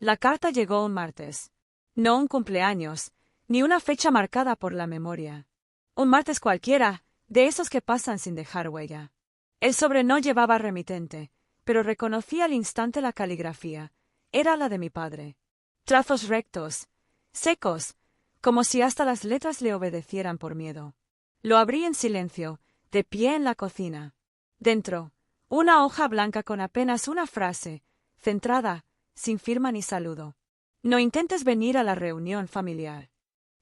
La carta llegó un martes. No un cumpleaños, ni una fecha marcada por la memoria. Un martes cualquiera, de esos que pasan sin dejar huella. El sobre no llevaba remitente, pero reconocí al instante la caligrafía. Era la de mi padre. Trazos rectos, secos, como si hasta las letras le obedecieran por miedo. Lo abrí en silencio, de pie en la cocina. Dentro, una hoja blanca con apenas una frase, centrada, sin firma ni saludo. No intentes venir a la reunión familiar.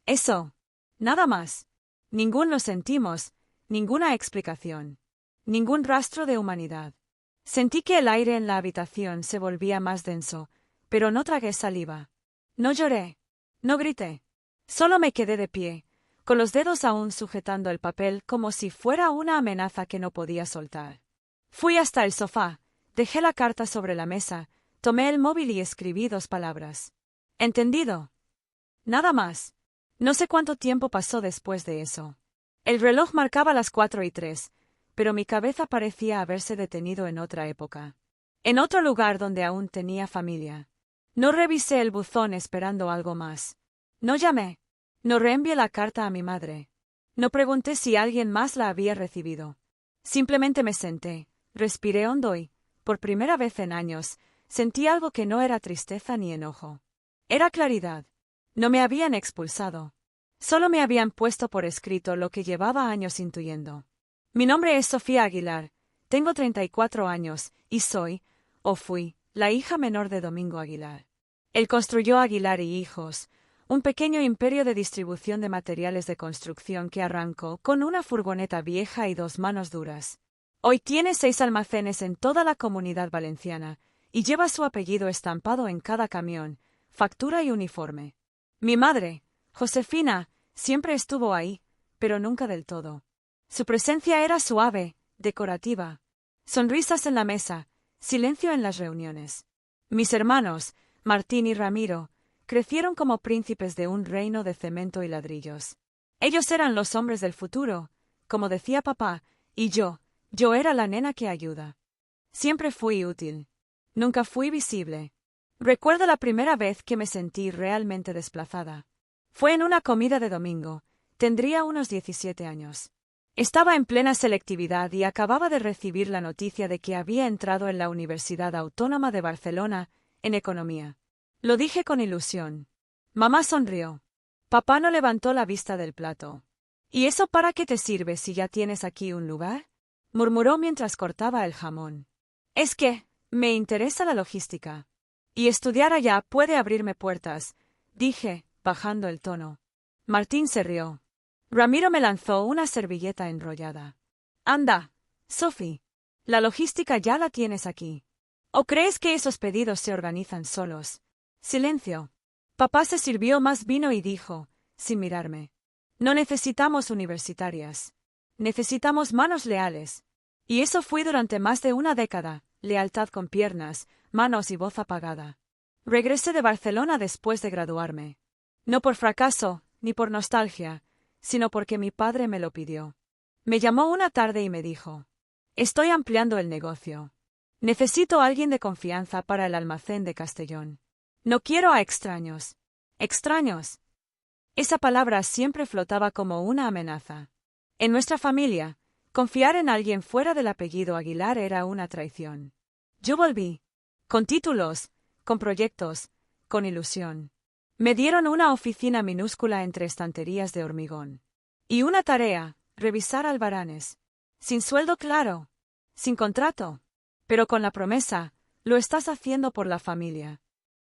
Eso. Nada más. Ningún lo sentimos, ninguna explicación. Ningún rastro de humanidad. Sentí que el aire en la habitación se volvía más denso, pero no tragué saliva. No lloré. No grité. Solo me quedé de pie, con los dedos aún sujetando el papel como si fuera una amenaza que no podía soltar. Fui hasta el sofá, dejé la carta sobre la mesa, tomé el móvil y escribí 2 palabras. ¿Entendido? Nada más. No sé cuánto tiempo pasó después de eso. El reloj marcaba las 4:03, pero mi cabeza parecía haberse detenido en otra época. En otro lugar donde aún tenía familia. No revisé el buzón esperando algo más. No llamé. No reenvié la carta a mi madre. No pregunté si alguien más la había recibido. Simplemente me senté, respiré hondo y, por primera vez en años, sentí algo que no era tristeza ni enojo. Era claridad. No me habían expulsado. Solo me habían puesto por escrito lo que llevaba años intuyendo. Mi nombre es Sofía Aguilar, tengo 34 años, y soy, o fui, la hija menor de Domingo Aguilar. Él construyó Aguilar y Hijos, un pequeño imperio de distribución de materiales de construcción que arrancó con una furgoneta vieja y 2 manos duras. Hoy tiene 6 almacenes en toda la Comunidad Valenciana, y lleva su apellido estampado en cada camión, factura y uniforme. Mi madre, Josefina, siempre estuvo ahí, pero nunca del todo. Su presencia era suave, decorativa. Sonrisas en la mesa, silencio en las reuniones. Mis hermanos, Martín y Ramiro, crecieron como príncipes de un reino de cemento y ladrillos. Ellos eran los hombres del futuro, como decía papá, y yo era la nena que ayuda. Siempre fui útil. Nunca fui visible. Recuerdo la primera vez que me sentí realmente desplazada. Fue en una comida de domingo. Tendría unos 17 años. Estaba en plena selectividad y acababa de recibir la noticia de que había entrado en la Universidad Autónoma de Barcelona, en Economía. Lo dije con ilusión. Mamá sonrió. Papá no levantó la vista del plato. ¿Y eso para qué te sirve si ya tienes aquí un lugar? Murmuró mientras cortaba el jamón. Es que, me interesa la logística. Y estudiar allá puede abrirme puertas, dije, bajando el tono. Martín se rió. Ramiro me lanzó una servilleta enrollada. Anda, Sophie. La logística ya la tienes aquí. ¿O crees que esos pedidos se organizan solos? Silencio. Papá se sirvió más vino y dijo, sin mirarme. No necesitamos universitarias. Necesitamos manos leales. Y eso fui durante más de una década, lealtad con piernas, manos y voz apagada. Regresé de Barcelona después de graduarme. No por fracaso, ni por nostalgia, sino porque mi padre me lo pidió. Me llamó una tarde y me dijo: estoy ampliando el negocio. Necesito a alguien de confianza para el almacén de Castellón. No quiero a extraños. ¿Extraños? Esa palabra siempre flotaba como una amenaza. En nuestra familia, confiar en alguien fuera del apellido Aguilar era una traición. Yo volví. Con títulos, con proyectos, con ilusión. Me dieron una oficina minúscula entre estanterías de hormigón. Y una tarea, revisar albaranes. Sin sueldo claro. Sin contrato. Pero con la promesa, lo estás haciendo por la familia.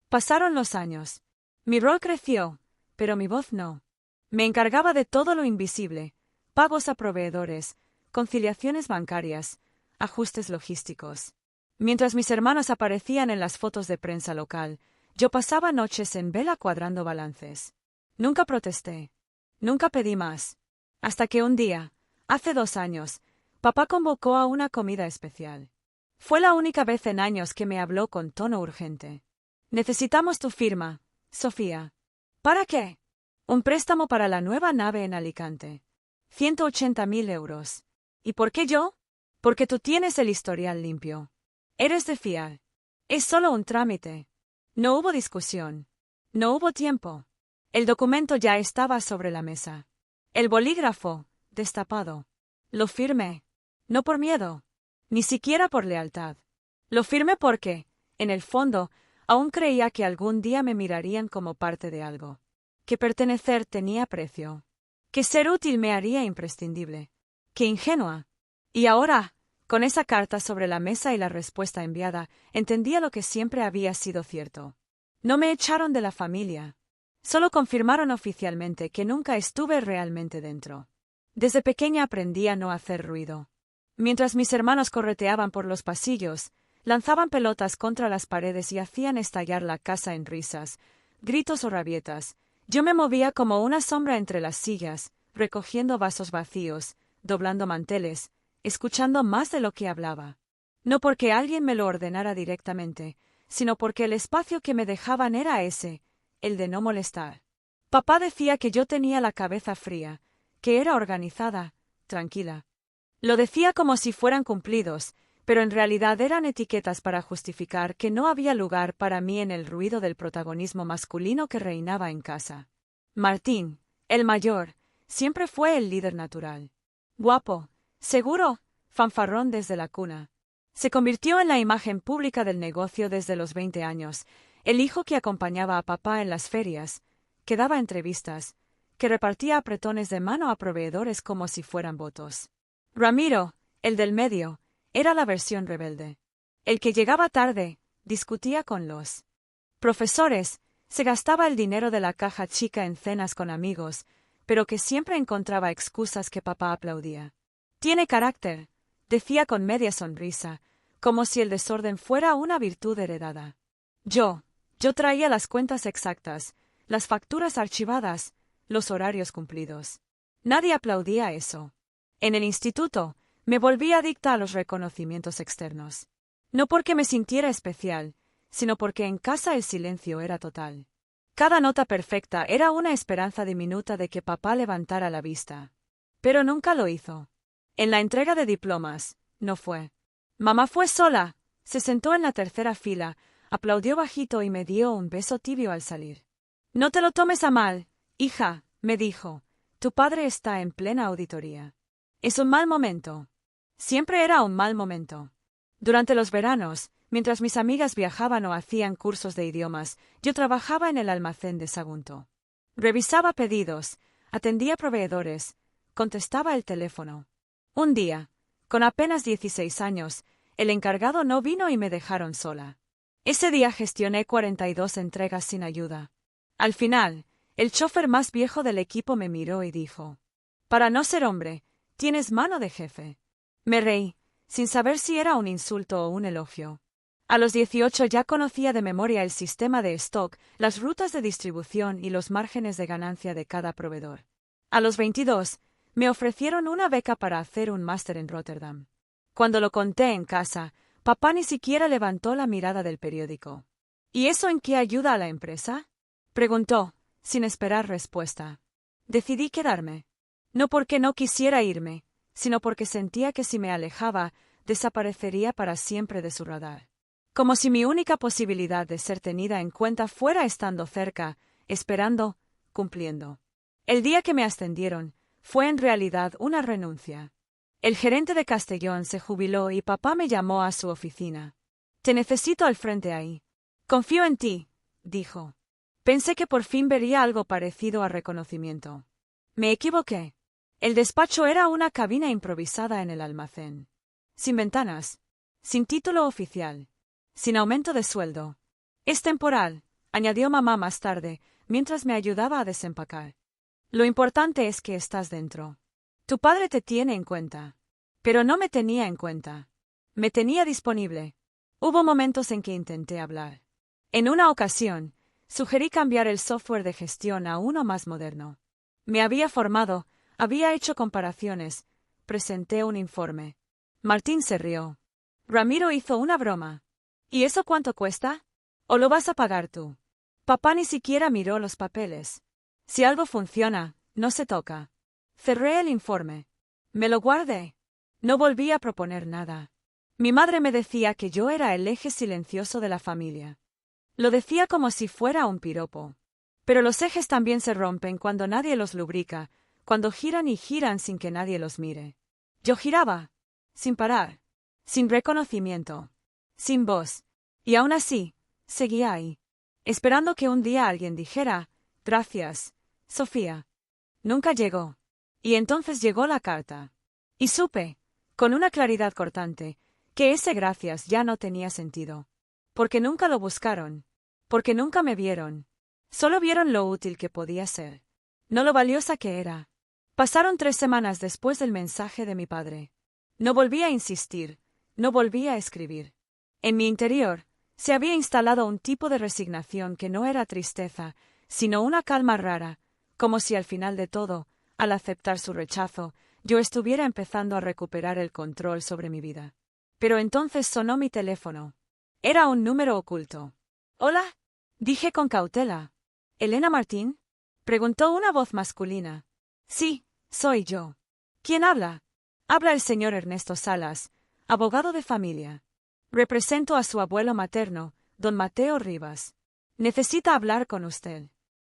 Pasaron los años. Mi rol creció, pero mi voz no. Me encargaba de todo lo invisible, pagos a proveedores, conciliaciones bancarias, ajustes logísticos. Mientras mis hermanos aparecían en las fotos de prensa local, yo pasaba noches en vela cuadrando balances. Nunca protesté. Nunca pedí más. Hasta que un día, hace 2 años, papá convocó a una comida especial. Fue la única vez en años que me habló con tono urgente. Necesitamos tu firma, Sofía. ¿Para qué? Un préstamo para la nueva nave en Alicante. 180.000 euros. ¿Y por qué yo? Porque tú tienes el historial limpio. Eres de fiar. Es solo un trámite. No hubo discusión. No hubo tiempo. El documento ya estaba sobre la mesa. El bolígrafo, destapado. Lo firmé. No por miedo. Ni siquiera por lealtad. Lo firmé porque, en el fondo, aún creía que algún día me mirarían como parte de algo. Que pertenecer tenía precio. Que ser útil me haría imprescindible. ¡Qué ingenua! Y ahora, con esa carta sobre la mesa y la respuesta enviada, entendía lo que siempre había sido cierto. No me echaron de la familia. Solo confirmaron oficialmente que nunca estuve realmente dentro. Desde pequeña aprendí a no hacer ruido. Mientras mis hermanos correteaban por los pasillos, lanzaban pelotas contra las paredes y hacían estallar la casa en risas, gritos o rabietas, yo me movía como una sombra entre las sillas, recogiendo vasos vacíos, doblando manteles, escuchando más de lo que hablaba. No porque alguien me lo ordenara directamente, sino porque el espacio que me dejaban era ese, el de no molestar. Papá decía que yo tenía la cabeza fría, que era organizada, tranquila. Lo decía como si fueran cumplidos, pero en realidad eran etiquetas para justificar que no había lugar para mí en el ruido del protagonismo masculino que reinaba en casa. Martín, el mayor, siempre fue el líder natural. Guapo, seguro, fanfarrón desde la cuna. Se convirtió en la imagen pública del negocio desde los 20 años, el hijo que acompañaba a papá en las ferias, que daba entrevistas, que repartía apretones de mano a proveedores como si fueran votos. Ramiro, el del medio, era la versión rebelde. El que llegaba tarde, discutía con los profesores, se gastaba el dinero de la caja chica en cenas con amigos, pero que siempre encontraba excusas que papá aplaudía. Tiene carácter, decía con media sonrisa, como si el desorden fuera una virtud heredada. Yo traía las cuentas exactas, las facturas archivadas, los horarios cumplidos. Nadie aplaudía eso. En el instituto, me volví adicta a los reconocimientos externos. No porque me sintiera especial, sino porque en casa el silencio era total. Cada nota perfecta era una esperanza diminuta de que papá levantara la vista. Pero nunca lo hizo. En la entrega de diplomas, no fue. Mamá fue sola, se sentó en la tercera fila, aplaudió bajito y me dio un beso tibio al salir. No te lo tomes a mal, hija, me dijo. Tu padre está en plena auditoría. Es un mal momento. Siempre era un mal momento. Durante los veranos, mientras mis amigas viajaban o hacían cursos de idiomas, yo trabajaba en el almacén de Sagunto. Revisaba pedidos, atendía proveedores, contestaba el teléfono. Un día, con apenas 16 años, el encargado no vino y me dejaron sola. Ese día gestioné 42 entregas sin ayuda. Al final, el chofer más viejo del equipo me miró y dijo: «Para no ser hombre, tienes mano de jefe». Me reí, sin saber si era un insulto o un elogio. A los 18 ya conocía de memoria el sistema de stock, las rutas de distribución y los márgenes de ganancia de cada proveedor. A los 22, me ofrecieron una beca para hacer un máster en Rotterdam. Cuando lo conté en casa, papá ni siquiera levantó la mirada del periódico. ¿Y eso en qué ayuda a la empresa?, preguntó, sin esperar respuesta. Decidí quedarme. No porque no quisiera irme, sino porque sentía que si me alejaba, desaparecería para siempre de su radar. Como si mi única posibilidad de ser tenida en cuenta fuera estando cerca, esperando, cumpliendo. El día que me ascendieron, fue en realidad una renuncia. El gerente de Castellón se jubiló y papá me llamó a su oficina. «Te necesito al frente ahí. Confío en ti», dijo. Pensé que por fin vería algo parecido a reconocimiento. Me equivoqué. El despacho era una cabina improvisada en el almacén. Sin ventanas. Sin título oficial. Sin aumento de sueldo. «Es temporal», añadió mamá más tarde, mientras me ayudaba a desempacar. «Lo importante es que estás dentro. Tu padre te tiene en cuenta». Pero no me tenía en cuenta. Me tenía disponible. Hubo momentos en que intenté hablar. En una ocasión, sugerí cambiar el software de gestión a uno más moderno. Me había formado, había hecho comparaciones, presenté un informe. Martín se rió. Ramiro hizo una broma. «¿Y eso cuánto cuesta? ¿O lo vas a pagar tú?» Papá ni siquiera miró los papeles. «Si algo funciona, no se toca». Cerré el informe. Me lo guardé. No volví a proponer nada. Mi madre me decía que yo era el eje silencioso de la familia. Lo decía como si fuera un piropo. Pero los ejes también se rompen cuando nadie los lubrica, cuando giran y giran sin que nadie los mire. Yo giraba, sin parar, sin reconocimiento, sin voz, y aún así, seguía ahí, esperando que un día alguien dijera, gracias, Sofía. Nunca llegó. Y entonces llegó la carta. Y supe, con una claridad cortante, que ese gracias ya no tenía sentido. Porque nunca lo buscaron. Porque nunca me vieron. Solo vieron lo útil que podía ser. No lo valiosa que era. Pasaron 3 semanas después del mensaje de mi padre. No volví a insistir, no volví a escribir. En mi interior, se había instalado un tipo de resignación que no era tristeza, sino una calma rara, como si al final de todo, al aceptar su rechazo, yo estuviera empezando a recuperar el control sobre mi vida. Pero entonces sonó mi teléfono. Era un número oculto. «Hola», dije con cautela. «¿Elena Martín?», preguntó una voz masculina. «Sí, soy yo». «¿Quién habla?». «Habla el señor Ernesto Salas, abogado de familia. Represento a su abuelo materno, don Mateo Rivas. Necesita hablar con usted».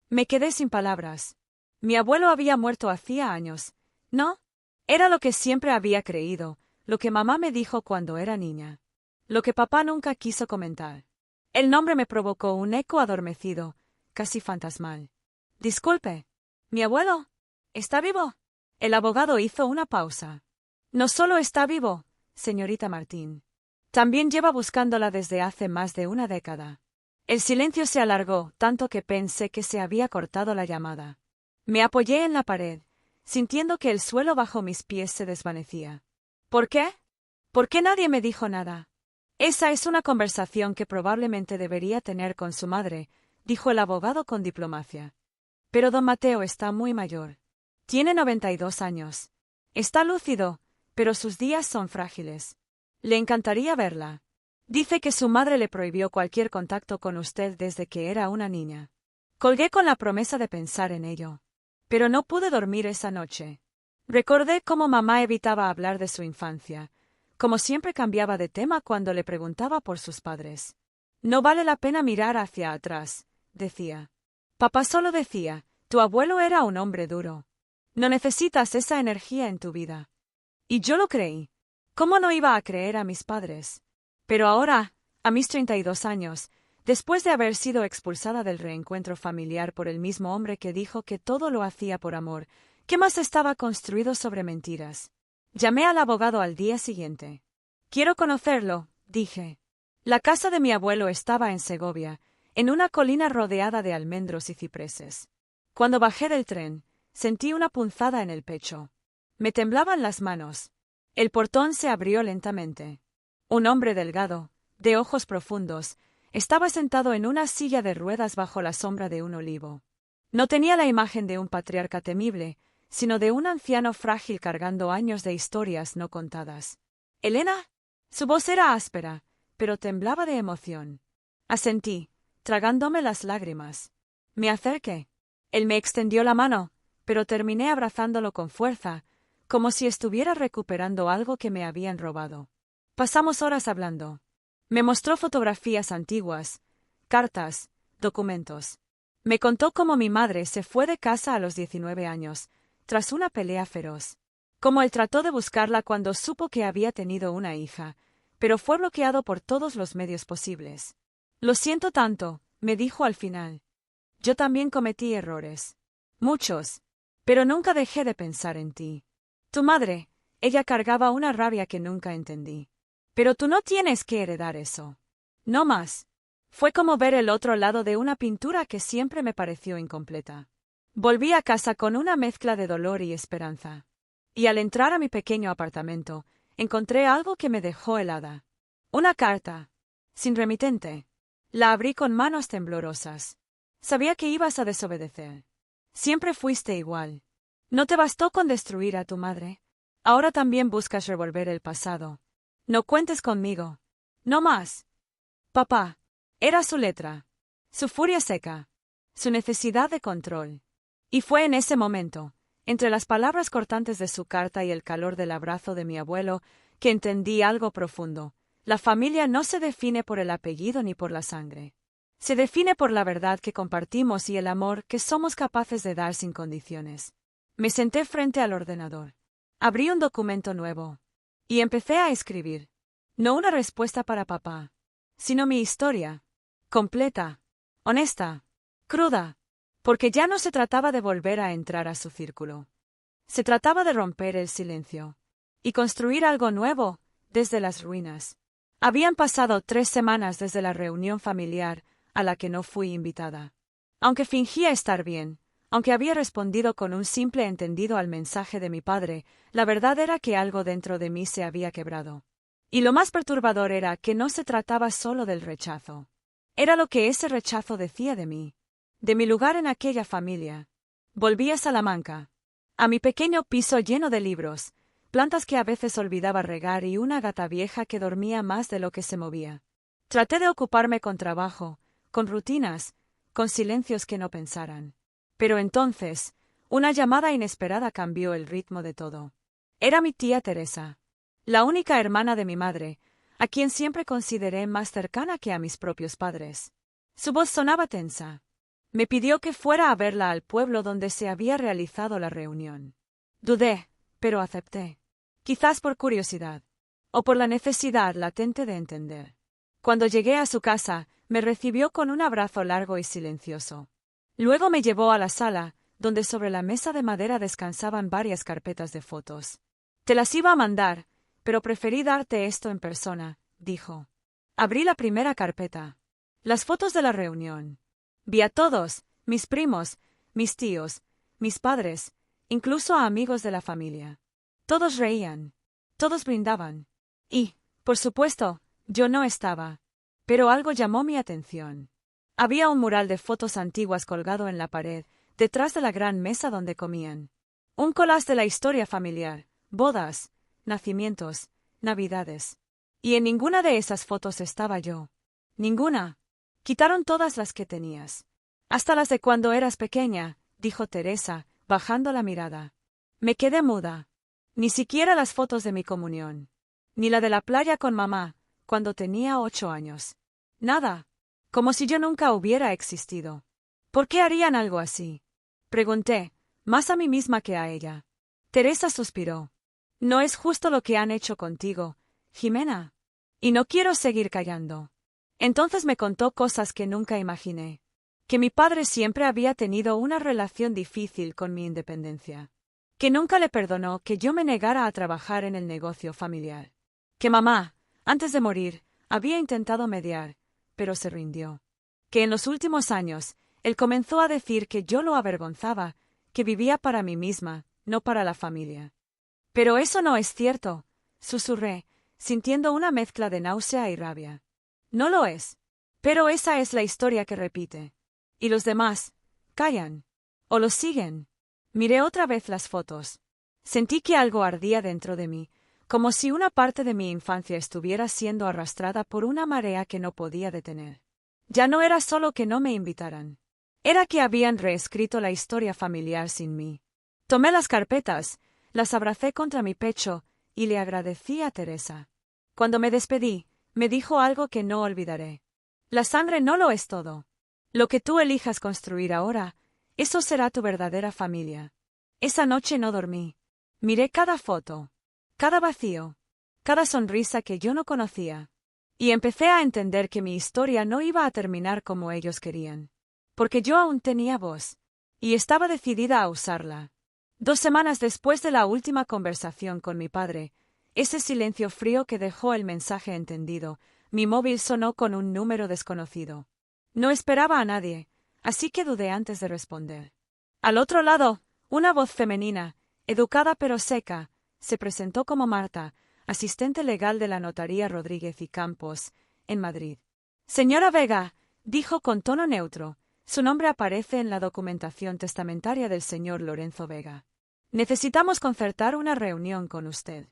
Me quedé sin palabras. Mi abuelo había muerto hacía años, ¿no? Era lo que siempre había creído, lo que mamá me dijo cuando era niña. Lo que papá nunca quiso comentar. El nombre me provocó un eco adormecido, casi fantasmal. «Disculpe, ¿mi abuelo? ¿Está vivo?». El abogado hizo una pausa. «No solo está vivo, señorita Martín. También lleva buscándola desde hace más de una década». El silencio se alargó tanto que pensé que se había cortado la llamada. Me apoyé en la pared, sintiendo que el suelo bajo mis pies se desvanecía. ¿Por qué? ¿Por qué nadie me dijo nada? «Esa es una conversación que probablemente debería tener con su madre», dijo el abogado con diplomacia. «Pero don Mateo está muy mayor. Tiene 92 años. Está lúcido, pero sus días son frágiles. Le encantaría verla. Dice que su madre le prohibió cualquier contacto con usted desde que era una niña». Colgué con la promesa de pensar en ello. Pero no pude dormir esa noche. Recordé cómo mamá evitaba hablar de su infancia, como siempre cambiaba de tema cuando le preguntaba por sus padres. «No vale la pena mirar hacia atrás», decía. Papá solo decía, «Tu abuelo era un hombre duro. No necesitas esa energía en tu vida». Y yo lo creí. ¿Cómo no iba a creer a mis padres? Pero ahora, a mis 32 años, después de haber sido expulsada del reencuentro familiar por el mismo hombre que dijo que todo lo hacía por amor, ¿qué más estaba construido sobre mentiras? Llamé al abogado al día siguiente. «Quiero conocerlo», dije. La casa de mi abuelo estaba en Segovia, en una colina rodeada de almendros y cipreses. Cuando bajé del tren, sentí una punzada en el pecho. Me temblaban las manos. El portón se abrió lentamente. Un hombre delgado, de ojos profundos, estaba sentado en una silla de ruedas bajo la sombra de un olivo. No tenía la imagen de un patriarca temible, sino de un anciano frágil cargando años de historias no contadas. «¿Elena?». Su voz era áspera, pero temblaba de emoción. Asentí, tragándome las lágrimas. Me acerqué. Él me extendió la mano, pero terminé abrazándolo con fuerza, como si estuviera recuperando algo que me habían robado. Pasamos horas hablando. Me mostró fotografías antiguas, cartas, documentos. Me contó cómo mi madre se fue de casa a los 19 años, tras una pelea feroz. Cómo él trató de buscarla cuando supo que había tenido una hija, pero fue bloqueado por todos los medios posibles. «Lo siento tanto», me dijo al final. «Yo también cometí errores. Muchos. Pero nunca dejé de pensar en ti. Tu madre, ella cargaba una rabia que nunca entendí. Pero tú no tienes que heredar eso. No más». Fue como ver el otro lado de una pintura que siempre me pareció incompleta. Volví a casa con una mezcla de dolor y esperanza. Y al entrar a mi pequeño apartamento, encontré algo que me dejó helada. Una carta. Sin remitente. La abrí con manos temblorosas. Sabía que ibas a desobedecer. Siempre fuiste igual. No te bastó con destruir a tu madre. Ahora también buscas revolver el pasado. No cuentes conmigo. No más. Papá. Era su letra. Su furia seca. Su necesidad de control. Y fue en ese momento, entre las palabras cortantes de su carta y el calor del abrazo de mi abuelo, que entendí algo profundo. La familia no se define por el apellido ni por la sangre. Se define por la verdad que compartimos y el amor que somos capaces de dar sin condiciones. Me senté frente al ordenador. Abrí un documento nuevo. Y empecé a escribir. No una respuesta para papá, sino mi historia. Completa. Honesta. Cruda. Porque ya no se trataba de volver a entrar a su círculo. Se trataba de romper el silencio. Y construir algo nuevo, desde las ruinas. Habían pasado 3 semanas desde la reunión familiar, a la que no fui invitada. Aunque fingía estar bien, aunque había respondido con un simple entendido al mensaje de mi padre, la verdad era que algo dentro de mí se había quebrado. Y lo más perturbador era que no se trataba solo del rechazo. Era lo que ese rechazo decía de mí, de mi lugar en aquella familia. Volví a Salamanca, a mi pequeño piso lleno de libros, plantas que a veces olvidaba regar y una gata vieja que dormía más de lo que se movía. Traté de ocuparme con trabajo, con rutinas, con silencios que no pensaran. Pero entonces, una llamada inesperada cambió el ritmo de todo. Era mi tía Teresa, la única hermana de mi madre, a quien siempre consideré más cercana que a mis propios padres. Su voz sonaba tensa. Me pidió que fuera a verla al pueblo donde se había realizado la reunión. Dudé, pero acepté. Quizás por curiosidad, o por la necesidad latente de entender. Cuando llegué a su casa, me recibió con un abrazo largo y silencioso. Luego me llevó a la sala, donde sobre la mesa de madera descansaban varias carpetas de fotos. Te las iba a mandar, pero preferí darte esto en persona, dijo. Abrí la primera carpeta. Las fotos de la reunión. Vi a todos, mis primos, mis tíos, mis padres, incluso a amigos de la familia. Todos reían. Todos brindaban. Y, por supuesto, yo no estaba. Pero algo llamó mi atención. Había un mural de fotos antiguas colgado en la pared, detrás de la gran mesa donde comían. Un collage de la historia familiar, bodas, nacimientos, navidades. Y en ninguna de esas fotos estaba yo. Ninguna. Quitaron todas las que tenías. Hasta las de cuando eras pequeña, dijo Teresa, bajando la mirada. Me quedé muda. Ni siquiera las fotos de mi comunión. Ni la de la playa con mamá, cuando tenía 8 años. Nada. Como si yo nunca hubiera existido. ¿Por qué harían algo así? Pregunté, más a mí misma que a ella. Teresa suspiró. No es justo lo que han hecho contigo, Jimena. Y no quiero seguir callando. Entonces me contó cosas que nunca imaginé. Que mi padre siempre había tenido una relación difícil con mi independencia. Que nunca le perdonó que yo me negara a trabajar en el negocio familiar. Que mamá, antes de morir, había intentado mediar, pero se rindió. Que en los últimos años, él comenzó a decir que yo lo avergonzaba, que vivía para mí misma, no para la familia. Pero eso no es cierto, susurré, sintiendo una mezcla de náusea y rabia. No lo es. Pero esa es la historia que repite. Y los demás, callan. O lo siguen. Miré otra vez las fotos. Sentí que algo ardía dentro de mí, como si una parte de mi infancia estuviera siendo arrastrada por una marea que no podía detener. Ya no era solo que no me invitaran. Era que habían reescrito la historia familiar sin mí. Tomé las carpetas, las abracé contra mi pecho, y le agradecí a Teresa. Cuando me despedí, me dijo algo que no olvidaré. La sangre no lo es todo. Lo que tú elijas construir ahora, eso será tu verdadera familia. Esa noche no dormí. Miré cada foto, cada vacío, cada sonrisa que yo no conocía. Y empecé a entender que mi historia no iba a terminar como ellos querían. Porque yo aún tenía voz. Y estaba decidida a usarla. 2 semanas después de la última conversación con mi padre, ese silencio frío que dejó el mensaje entendido, mi móvil sonó con un número desconocido. No esperaba a nadie, así que dudé antes de responder. Al otro lado, una voz femenina, educada pero seca, se presentó como Marta, asistente legal de la notaría Rodríguez y Campos, en Madrid. Señora Vega, dijo con tono neutro, su nombre aparece en la documentación testamentaria del señor Lorenzo Vega. Necesitamos concertar una reunión con usted.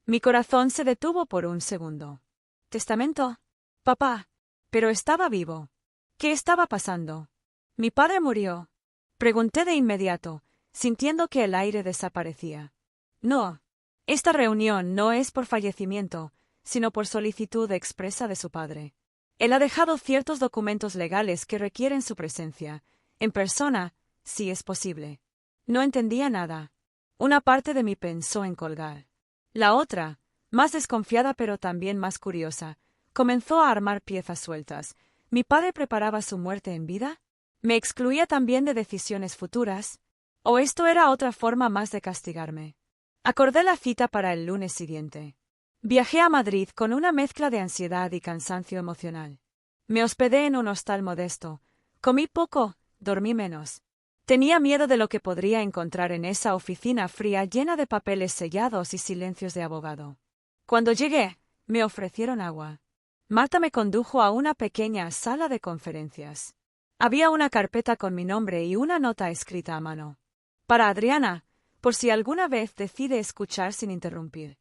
Mi corazón se detuvo por un segundo. ¿Testamento? Papá. Pero estaba vivo. ¿Qué estaba pasando? Mi padre murió. Pregunté de inmediato, sintiendo que el aire desaparecía. No. Esta reunión no es por fallecimiento, sino por solicitud expresa de su padre. Él ha dejado ciertos documentos legales que requieren su presencia, en persona, si es posible. No entendía nada. Una parte de mí pensó en colgar. La otra, más desconfiada pero también más curiosa, comenzó a armar piezas sueltas. ¿Mi padre preparaba su muerte en vida? ¿Me excluía también de decisiones futuras? ¿O esto era otra forma más de castigarme? Acordé la cita para el lunes siguiente. Viajé a Madrid con una mezcla de ansiedad y cansancio emocional. Me hospedé en un hostal modesto. Comí poco, dormí menos. Tenía miedo de lo que podría encontrar en esa oficina fría llena de papeles sellados y silencios de abogado. Cuando llegué, me ofrecieron agua. Marta me condujo a una pequeña sala de conferencias. Había una carpeta con mi nombre y una nota escrita a mano. Para Adriana, por si alguna vez decide escuchar sin interrumpir.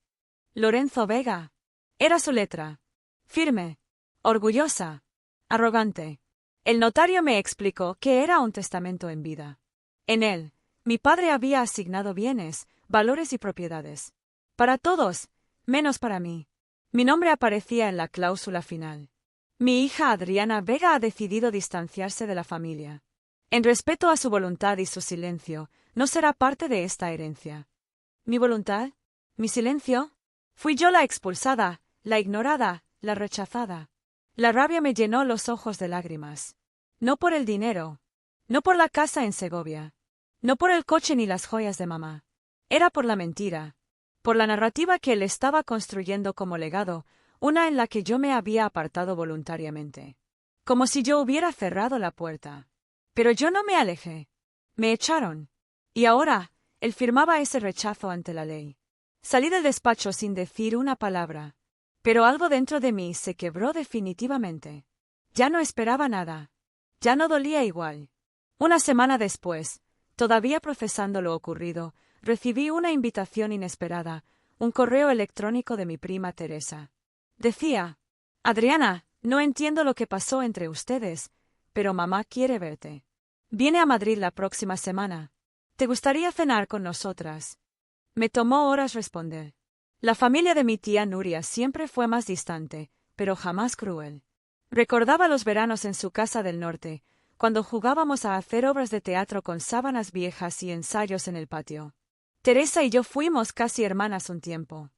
Lorenzo Vega. Era su letra. Firme. Orgullosa. Arrogante. El notario me explicó que era un testamento en vida. En él, mi padre había asignado bienes, valores y propiedades. Para todos, menos para mí. Mi nombre aparecía en la cláusula final. Mi hija Adriana Vega ha decidido distanciarse de la familia. En respeto a su voluntad y su silencio, no será parte de esta herencia. ¿Mi voluntad? ¿Mi silencio? Fui yo la expulsada, la ignorada, la rechazada. La rabia me llenó los ojos de lágrimas. No por el dinero. No por la casa en Segovia. No por el coche ni las joyas de mamá. Era por la mentira. Por la narrativa que él estaba construyendo como legado, una en la que yo me había apartado voluntariamente. Como si yo hubiera cerrado la puerta. Pero yo no me alejé. Me echaron. Y ahora, él firmaba ese rechazo ante la ley. Salí del despacho sin decir una palabra. Pero algo dentro de mí se quebró definitivamente. Ya no esperaba nada. Ya no dolía igual. Una semana después, todavía procesando lo ocurrido, recibí una invitación inesperada, un correo electrónico de mi prima Teresa. Decía: Adriana, no entiendo lo que pasó entre ustedes, pero mamá quiere verte. Viene a Madrid la próxima semana. ¿Te gustaría cenar con nosotras? Me tomó horas responder. La familia de mi tía Nuria siempre fue más distante, pero jamás cruel. Recordaba los veranos en su casa del norte, cuando jugábamos a hacer obras de teatro con sábanas viejas y ensayos en el patio. Teresa y yo fuimos casi hermanas un tiempo.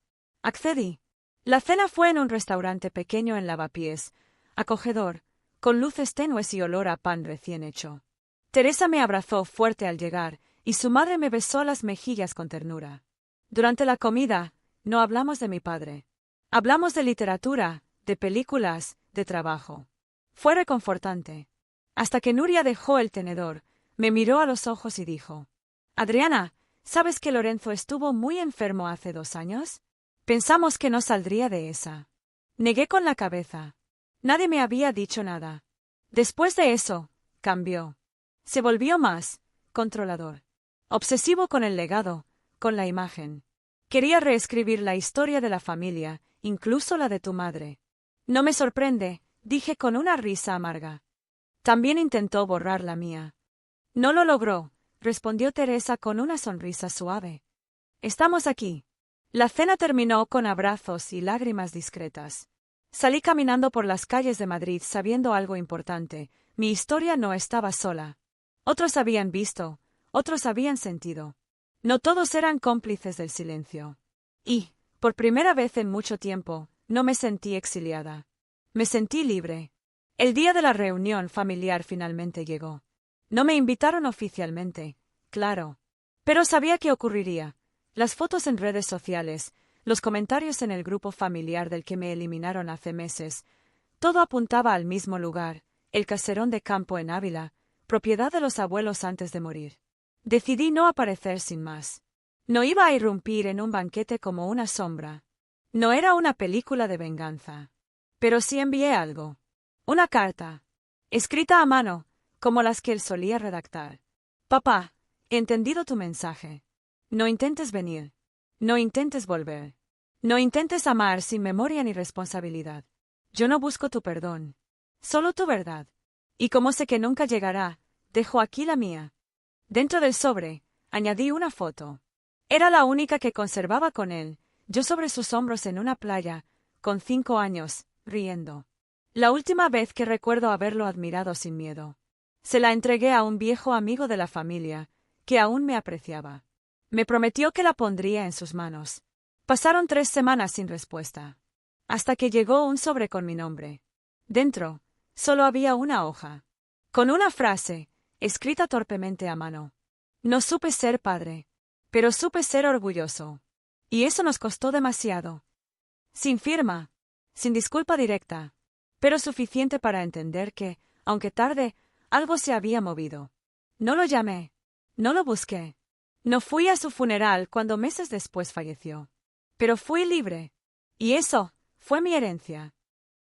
Accedí. La cena fue en un restaurante pequeño en Lavapiés, acogedor, con luces tenues y olor a pan recién hecho. Teresa me abrazó fuerte al llegar, y su madre me besó las mejillas con ternura. Durante la comida, no hablamos de mi padre. Hablamos de literatura, de películas, de trabajo. Fue reconfortante. Hasta que Nuria dejó el tenedor, me miró a los ojos y dijo: Adriana, ¿sabes que Lorenzo estuvo muy enfermo hace 2 años? Pensamos que no saldría de esa. Negué con la cabeza. Nadie me había dicho nada. Después de eso, cambió. Se volvió más controlador. Obsesivo con el legado, con la imagen. Quería reescribir la historia de la familia, incluso la de tu madre. No me sorprende, dije con una risa amarga. También intentó borrar la mía. No lo logró, respondió Teresa con una sonrisa suave. Estamos aquí. La cena terminó con abrazos y lágrimas discretas. Salí caminando por las calles de Madrid sabiendo algo importante: mi historia no estaba sola. Otros habían visto, otros habían sentido. No todos eran cómplices del silencio. Y, por primera vez en mucho tiempo, no me sentí exiliada. Me sentí libre. El día de la reunión familiar finalmente llegó. No me invitaron oficialmente, claro. Pero sabía que ocurriría. Las fotos en redes sociales, los comentarios en el grupo familiar del que me eliminaron hace meses, todo apuntaba al mismo lugar, el caserón de campo en Ávila, propiedad de los abuelos antes de morir. Decidí no aparecer sin más. No iba a irrumpir en un banquete como una sombra. No era una película de venganza. Pero sí envié algo. Una carta. Escrita a mano, como las que él solía redactar. Papá, he entendido tu mensaje. No intentes venir. No intentes volver. No intentes amar sin memoria ni responsabilidad. Yo no busco tu perdón. Solo tu verdad. Y como sé que nunca llegará, dejo aquí la mía. Dentro del sobre, añadí una foto. Era la única que conservaba con él, yo sobre sus hombros en una playa, con 5 años, riendo. La última vez que recuerdo haberlo admirado sin miedo. Se la entregué a un viejo amigo de la familia, que aún me apreciaba. Me prometió que la pondría en sus manos. Pasaron 3 semanas sin respuesta. Hasta que llegó un sobre con mi nombre. Dentro, solo había una hoja. Con una frase, escrita torpemente a mano. No supe ser padre, pero supe ser orgulloso. Y eso nos costó demasiado. Sin firma, sin disculpa directa, pero suficiente para entender que, aunque tarde, algo se había movido. No lo llamé, no lo busqué. No fui a su funeral cuando meses después falleció. Pero fui libre. Y eso fue mi herencia.